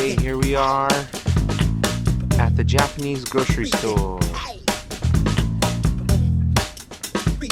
Okay, here we are at the Japanese grocery store.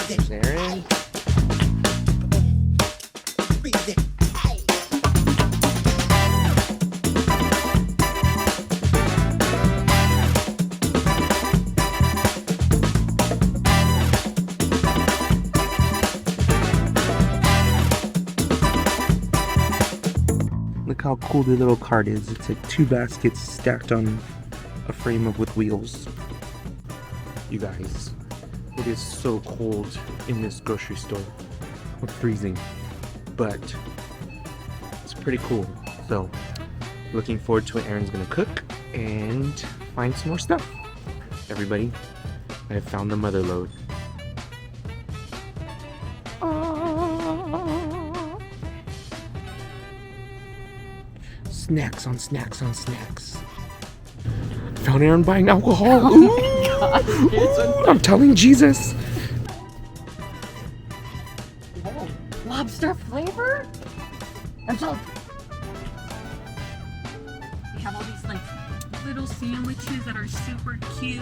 There's Erin. Look how cool the little cart is. It's like 2 baskets stacked on a frame with wheels. You guys, it is so cold in this grocery store. It's freezing, but it's pretty cool. So, looking forward to what Erin's gonna cook and find some more stuff. Everybody, I have found the mother lode. Snacks on snacks on snacks. Found Erin buying alcohol. Oh God, I'm telling Jesus. Whoa, lobster flavor? I'm so. We have all these like little sandwiches that are super cute.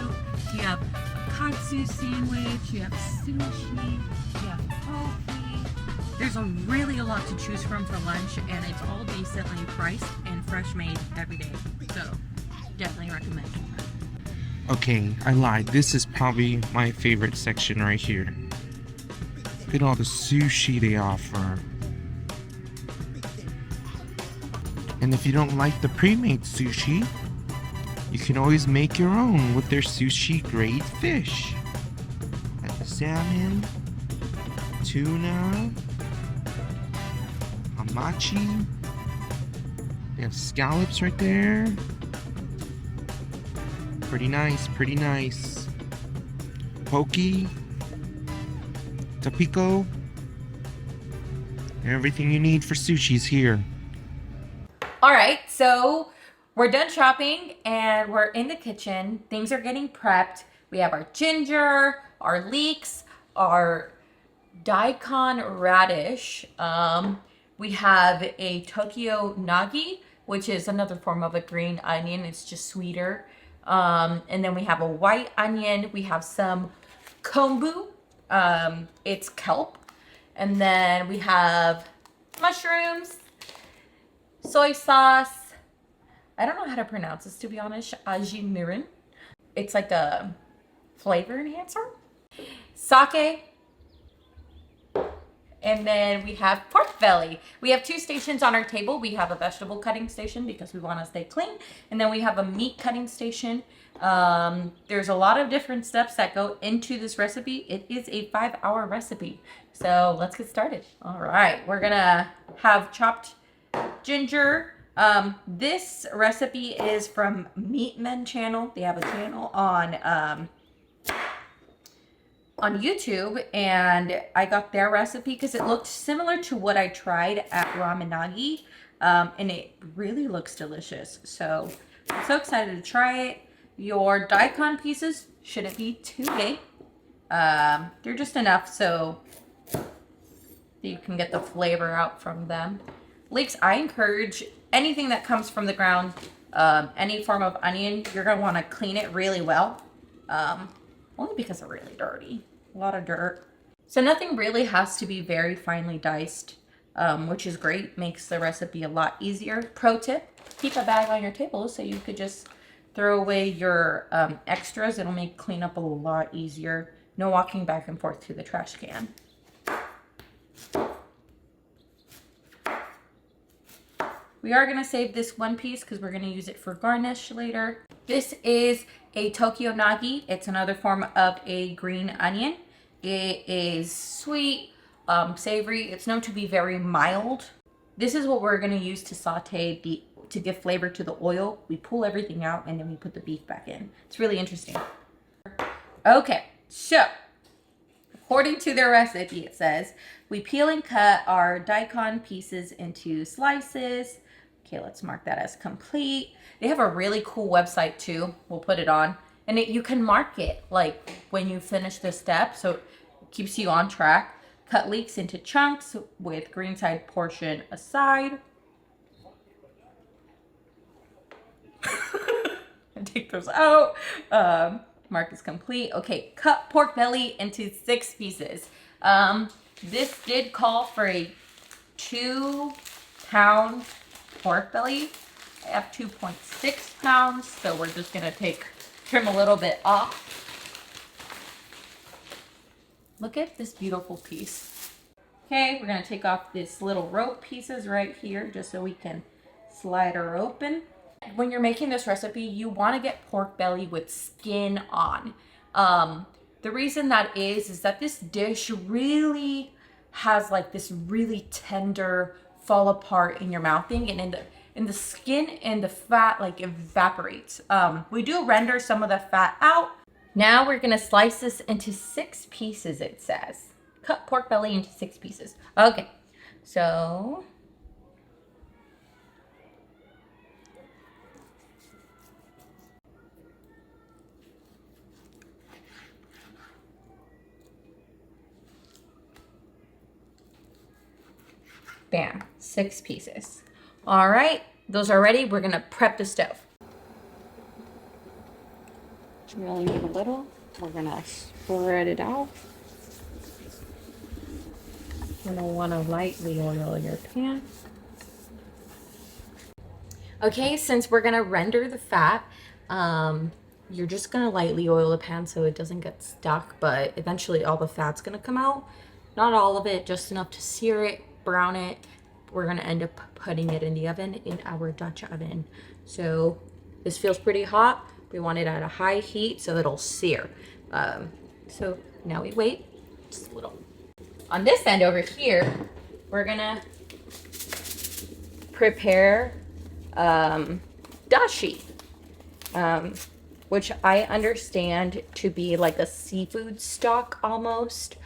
You have a katsu sandwich, you have sushi, you have coffee. There's really a lot to choose from for lunch, and it's all decently priced and fresh made every day. So, definitely recommend. Okay, I lied. This is probably my favorite section right here. Look at all the sushi they offer. And if you don't like the pre-made sushi, you can always make your own with their sushi grade fish. Like the salmon, tuna, hamachi. They have scallops right there. Pretty nice, pretty nice. Poke, Tapico. Everything you need for sushi's here. All right, so we're done shopping and we're in the kitchen. Things are getting prepped. We have our ginger, our leeks, our daikon radish. We have a Tokyo nagi, which is another form of a green onion. It's just sweeter. And then we have a white onion. We have some kombu. It's kelp. And then we have mushrooms, soy sauce. I don't know how to pronounce this, to be honest. Mirin. It's like a flavor enhancer. Sake. And then we have pork belly. We have 2 stations on our table. We have a vegetable cutting station because we want to stay clean. And then we have a meat cutting station. There's a lot of different steps that go into this recipe. It is a 5-hour recipe. So let's get started. All right, we're gonna have chopped ginger. This recipe is from Meat Men channel. They have a channel on YouTube, and I got their recipe because it looked similar to what I tried at Ramen Nagi, and it really looks delicious. So I'm so excited to try it. Your daikon pieces shouldn't be too big. They're just enough so you can get the flavor out from them. Leeks, I encourage anything that comes from the ground, any form of onion, you're gonna want to clean it really well. Only because they're really dirty. A lot of dirt. So nothing really has to be very finely diced, which is great. Makes the recipe a lot easier. Pro tip, keep a bag on your table so you could just throw away your extras. It'll make cleanup a lot easier. No walking back and forth to the trash can. We are going to save this one piece because we're going to use it for garnish later. This is a Tokyo nagi. It's another form of a green onion. It is sweet, savory. It's known to be very mild. This is what we're going to use to saute to give flavor to the oil. We pull everything out and then we put the beef back in. It's really interesting. Okay, so according to their recipe, it says we peel and cut our daikon pieces into slices. Okay, let's mark that as complete. They have a really cool website too. We'll put it on. And you can mark it like when you finish the step, so it keeps you on track. Cut leeks into chunks with green side portion aside. take those out. Mark is complete. Okay, cut pork belly into 6 pieces. This did call for a 2-pound pork belly. I have 2.6 pounds, so we're just gonna trim a little bit off. Look at this beautiful piece. Okay, we're gonna take off this little rope pieces right here just so we can slide her open. When you're making this recipe, you want to get pork belly with skin on. The reason that is that this dish really has like this really tender fall apart in your mouth thing, and in the skin and the fat like evaporates. We do render some of the fat out. Now we're gonna slice this into 6 pieces, it says. Cut pork belly into 6 pieces. Okay, so bam, 6 pieces. All right, those are ready. We're gonna prep the stove. We only need a little. We're gonna spread it out. You're gonna wanna lightly oil your pan. Okay, since we're gonna render the fat, you're just gonna lightly oil the pan so it doesn't get stuck, but eventually all the fat's gonna come out. Not all of it, just enough to sear it, brown it. We're gonna end up putting it in the oven, in our Dutch oven. So this feels pretty hot. We want it at a high heat so it'll sear. So now we wait just a little. On this end over here, we're gonna prepare dashi, which I understand to be like a seafood stock almost.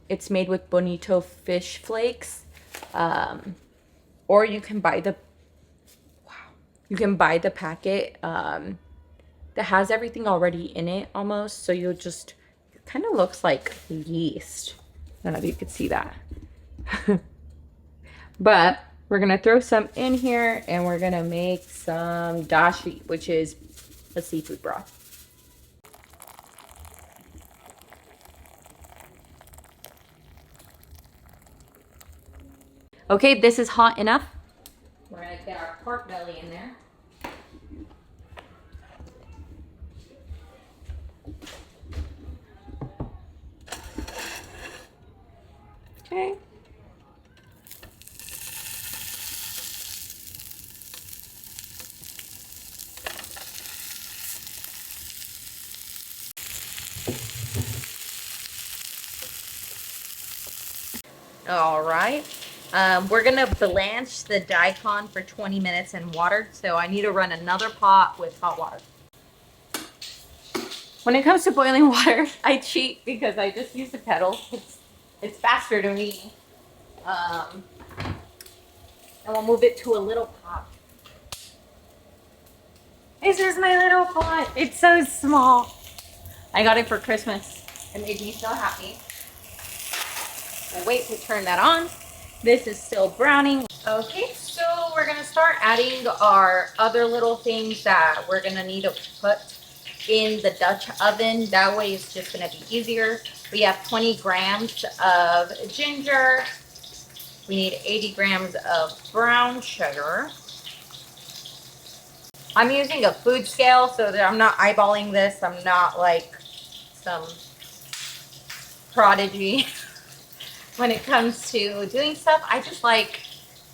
It's made with bonito fish flakes, or you can buy the packet that has everything already in it almost. So it kind of looks like yeast. I don't know if you could see that. But we're gonna throw some in here and we're gonna make some dashi, which is a seafood broth. Okay, this is hot enough. We're gonna get our pork belly in there. Okay. All right. We're gonna blanch the daikon for 20 minutes in water, so I need to run another pot with hot water. When it comes to boiling water, I cheat because I just use the kettle. It's faster to me. And we'll move it to a little pot. This is my little pot. It's so small. I got it for Christmas. It made me so happy. I wait to turn that on. This is still browning. Okay, so we're gonna start adding our other little things that we're gonna need to put in the Dutch oven. That way it's just gonna be easier. We have 20 grams of ginger. We need 80 grams of brown sugar. I'm using a food scale so that I'm not eyeballing this. I'm not like some prodigy when it comes to doing stuff. I just like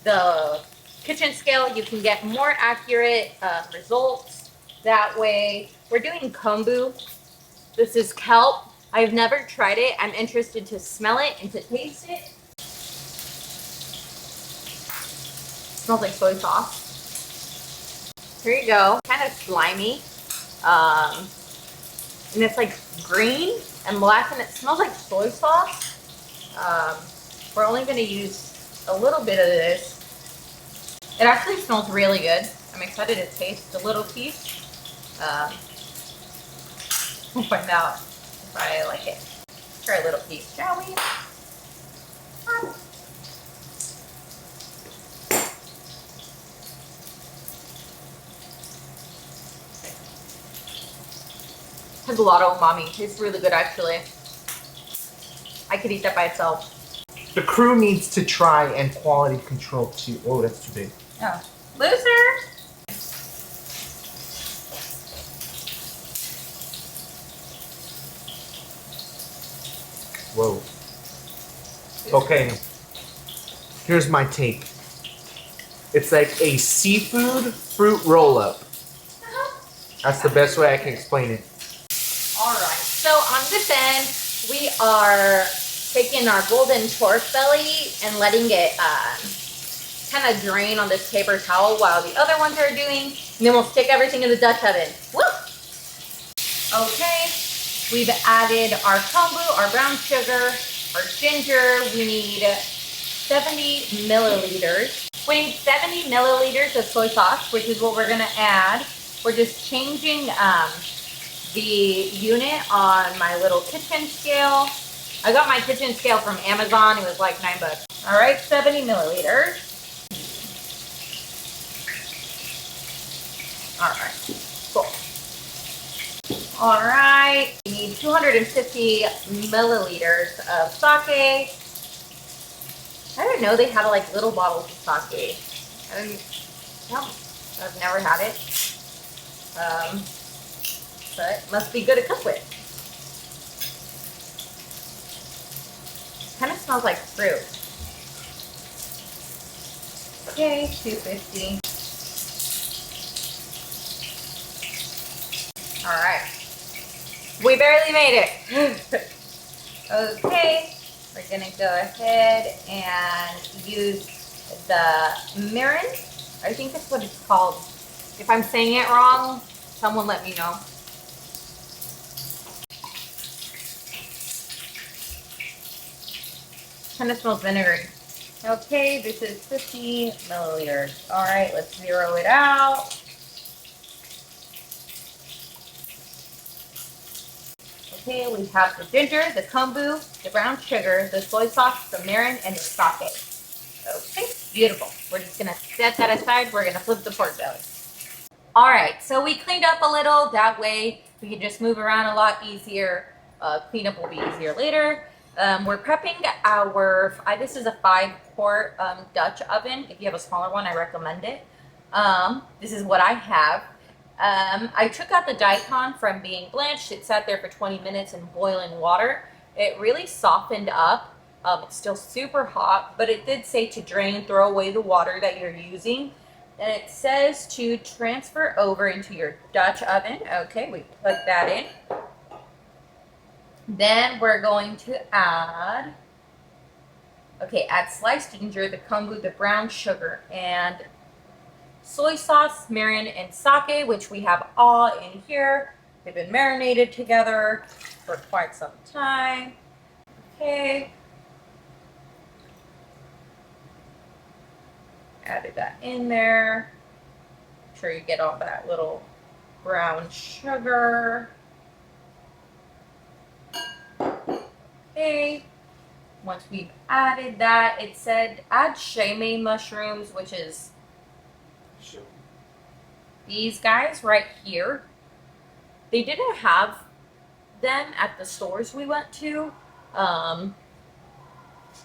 the kitchen scale. You can get more accurate results that way. We're doing kombu. This is kelp. I've never tried it. I'm interested to smell it and to taste it. Smells like soy sauce. Here you go. Kind of slimy. And it's like green and black and it smells like soy sauce. We're only going to use a little bit of this. It actually smells really good. I'm excited to taste the little piece. We'll find out if I like it. Try a little piece, shall we? Has a lot of umami. Tastes really good, actually. I could eat that by itself. The crew needs to try and quality control too. Oh, that's too big. Oh. Loser! Whoa. Okay. Here's my take. It's like a seafood fruit roll-up. That's the best way I can explain it. Alright, so on this end, we are taking our golden pork belly and letting it kind of drain on this paper towel while the other ones are doing. And then we'll stick everything in the Dutch oven. Woo! Okay, we've added our kombu, our brown sugar, our ginger. We need 70 milliliters. We need 70 milliliters of soy sauce, which is what we're gonna add. We're just changing the unit on my little kitchen scale. I got my kitchen scale from Amazon. It was like $9. All right, 70 milliliters. All right, cool. All right, we need 250 milliliters of sake. I didn't know they had like little bottles of sake. I've never had it. But it must be good to cook with. Kind of smells like fruit. Okay, 250. All right. We barely made it. Okay, we're gonna go ahead and use the mirin. I think that's what it's called. If I'm saying it wrong, someone let me know. Kind of smells vinegary. Okay, this is 50 milliliters. All right, let's zero it out. Okay, we have the ginger, the kombu, the brown sugar, the soy sauce, the mirin, and the sake. Okay, beautiful. We're just gonna set that aside. We're gonna flip the pork belly. All right, so we cleaned up a little. That way we can just move around a lot easier. Cleanup will be easier later. We're prepping our, this is a 5-quart Dutch oven. If you have a smaller one, I recommend it. This is what I have. I took out the daikon from being blanched. It sat there for 20 minutes in boiling water. It really softened up. It's still super hot, but it did say to drain, throw away the water that you're using. And it says to transfer over into your Dutch oven. Okay, we put that in. Then we're going to add sliced ginger, the kombu, the brown sugar, and soy sauce, mirin, and sake, which we have all in here. They've been marinated together for quite some time. Okay. Added that in there. Make sure you get all that little brown sugar. Okay. Once we've added that, it said add shame mushrooms, which is these guys right here. They didn't have them at the stores we went to.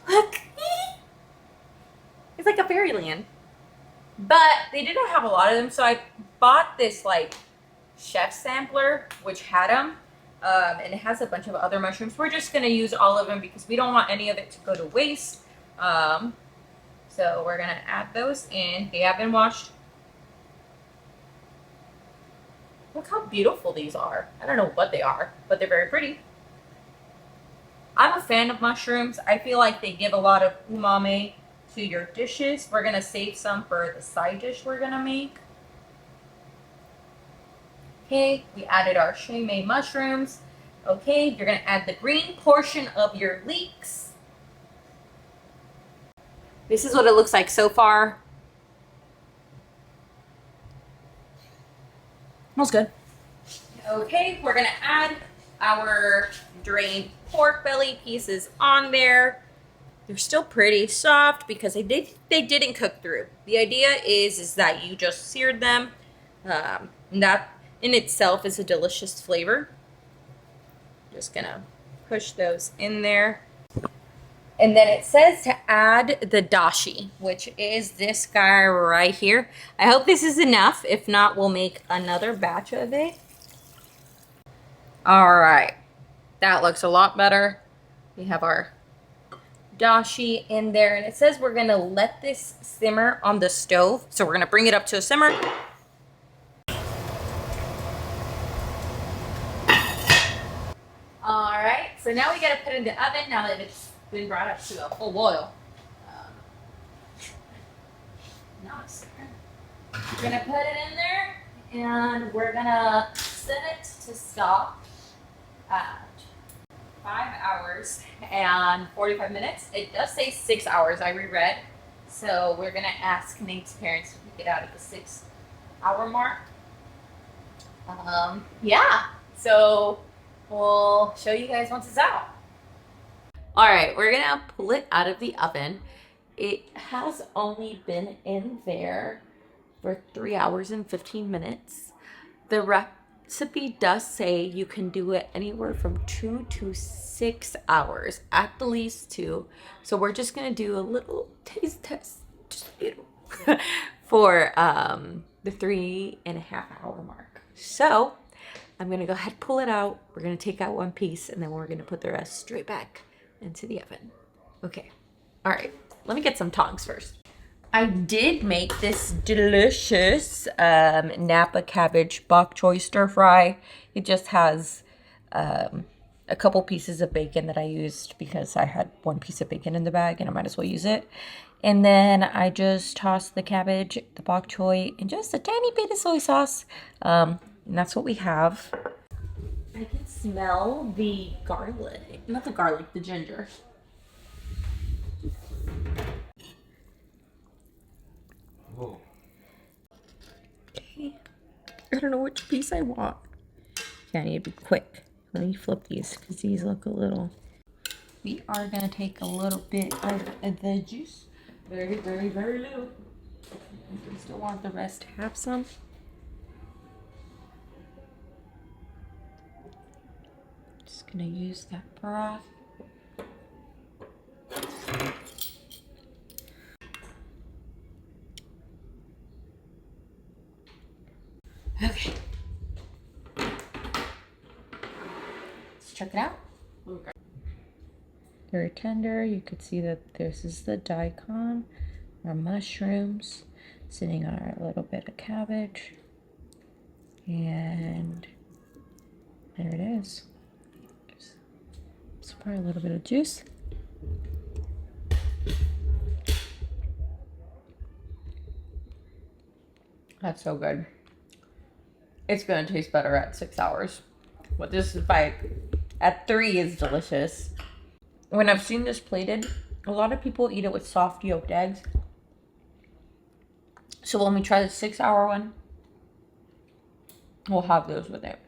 Look. It's like a fairyland. But they didn't have a lot of them, so I bought this like chef sampler, which had them. And it has a bunch of other mushrooms. We're just going to use all of them because we don't want any of it to go to waste. So we're going to add those in. They have been washed. Look how beautiful these are. I don't know what they are, but they're very pretty. I'm a fan of mushrooms. I feel like they give a lot of umami to your dishes. We're going to save some for the side dish we're going to make. Okay, we added our shame mushrooms. Okay, you're going to add the green portion of your leeks. This is what it looks like so far. Smells good. Okay, we're going to add our drained pork belly pieces on there. They're still pretty soft because they didn't cook through. The idea is that you just seared them. And that in itself is a delicious flavor. Just gonna push those in there. And then it says to add the dashi, which is this guy right here. I hope this is enough. If not, we'll make another batch of it. All right, that looks a lot better. We have our dashi in there, and it says we're gonna let this simmer on the stove. So we're gonna bring it up to a simmer. All right, so now we gotta put it in the oven now that it's been brought up to a full boil. Nice. We're gonna put it in there, and we're gonna set it to stop at 5 hours and 45 minutes. It does say 6 hours, I reread. So we're gonna ask Nate's parents to pick it out at the 6 hour mark. Yeah, so we'll show you guys once it's out. All right, we're gonna pull it out of the oven. It has only been in there for 3 hours and 15 minutes. The recipe does say you can do it anywhere from 2 to 6 hours, at the least 2. So we're just gonna do a little taste test, just a little, for the 3.5 hour mark. So I'm gonna go ahead and pull it out. We're gonna take out one piece, and then we're gonna put the rest straight back into the oven. Okay, all right, let me get some tongs first. I did make this delicious Napa cabbage bok choy stir fry. It just has a couple pieces of bacon that I used because I had one piece of bacon in the bag and I might as well use it. And then I just tossed the cabbage, the bok choy, and just a tiny bit of soy sauce. And that's what we have. I can smell the garlic, not the garlic, the ginger. Whoa. Okay, I don't know which piece I want. Okay, I need to be quick. Let me flip these because these look a little. We are gonna take a little bit of the juice. Very, very, very little. We still want the rest to have some. Just gonna use that broth. Okay. Let's check it out. Okay. Very tender. You could see that this is the daikon, our mushrooms, sitting on our little bit of cabbage. And there it is. Just pour a little bit of juice. That's so good. It's gonna taste better at 6 hours. But this is at 3 is delicious. When I've seen this plated, a lot of people eat it with soft yolked eggs. So when we try the 6 hour one, we'll have those with it.